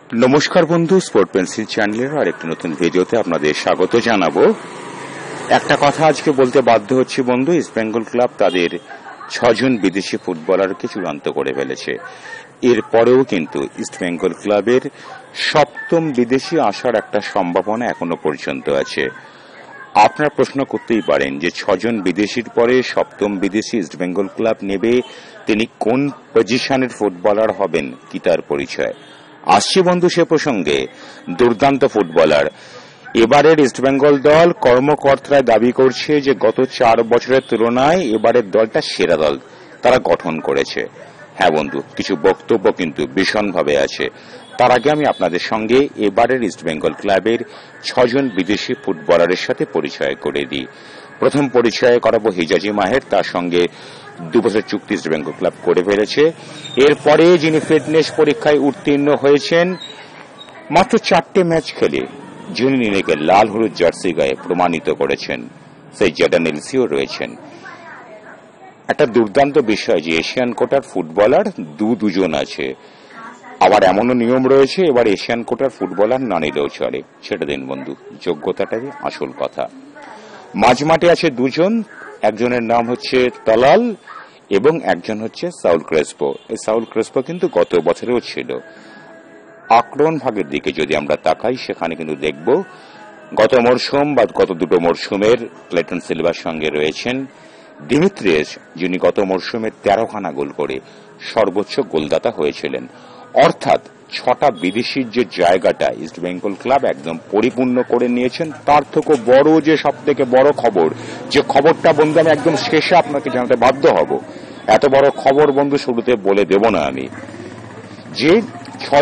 নমস্কার বন্ধু, sport pencil চ্যানেলের আরেকটি নতুন ভিডিওতে আপনাদের স্বাগত জানাবো। একটা কথা আজকে বলতে বাধ্য হচ্ছি বন্ধু, ইস্ট বেঙ্গল ক্লাব তাদের 6 জন বিদেশি ফুটবলারকে চূড়ান্ত করে ফেলেছে। এরপরেও কিন্তু ইস্ট বেঙ্গল ক্লাবের 7ম বিদেশি আসার একটা সম্ভাবনা এখনো পর্যন্ত আছে। আপনারা প্রশ্ন করতেই পারেন যে 6 জন বিদেশির পরে 7ম বিদেশি ইস্ট বেঙ্গল ক্লাব নেবে, তিনি কোন পজিশনের ফুটবলার হবেন, কি তার পরিচয়? আসছে বন্ধু সে প্রসঙ্গে। দুর্দান্ত ফুটবলার এবারের ইস্টবেঙ্গল দল, কর্মকর্তারা দাবি করছে যে গত 4 বছরের তুলনায় এবারের দলটা সেরা দল তারা গঠন করেছে। হ্যাঁ বন্ধু, কিছু বক্তব্য কিন্তু ভীষণভাবে আছে। তার আগে আমি আপনাদের সঙ্গে এবারের ইস্টবেঙ্গল ক্লাবের 6 জন বিদেশি ফুটবলারের সাথে পরিচয় করে দিই। প্রথম পরিচয় করাবো হিজাজি মাহের, তার সঙ্গে 2 বছর চুক্তি ইস্ট বেঙ্গল ক্লাব করে ফেলেছে। এরপরে যিনি ফিটনেস পরীক্ষায় উত্তীর্ণ হয়েছেন, মাত্র 4টে ম্যাচ খেলে যিনি নিজেকে লাল হলুদ জার্সি গায়ে প্রমাণিত করেছেন, সেই জেডান এলসিও রয়েছেন। একটা দুর্দান্ত বিষয় যে এশিয়ান কোটার ফুটবলার দুজন আছে। আবার এমনও নিয়ম রয়েছে এবার এশিয়ান কোটার ফুটবলার না নিলেও চলে। সেটা দিন বন্ধু, যোগ্যতাটাই আসল কথা। মাঝমাঠে আছে 2 জন, একজনের নাম হচ্ছে তালাল এবং একজন হচ্ছে সাউল ক্রেসপো। এই সাউল ক্রেসপো কিন্তু গত বছরেও ছিল। আক্রমণ ভাগের দিকে যদি আমরা তাকাই, সেখানে কিন্তু দেখব গত মরশুম বা গত 2 মরশুমের ক্লেটন সিলভার সঙ্গে রয়েছেন দিমিত্রিয়েস, যিনি গত মরশুমে 13খানা গোল করে সর্বোচ্চ গোলদাতা হয়েছিলেন। অর্থাৎ 6টা বিদেশির যে জায়গাটা ইস্ট বেঙ্গল ক্লাব একদম পরিপূর্ণ করে নিয়েছেন। তার থেকে বড় যে সব থেকে বড় খবর, যে খবরটা বন্ধু আমি একদম শেষে আপনাকে জানাতে বাধ্য হব, এত বড় খবর বন্ধু শুরুতে বলে দেব না আমি, যে 6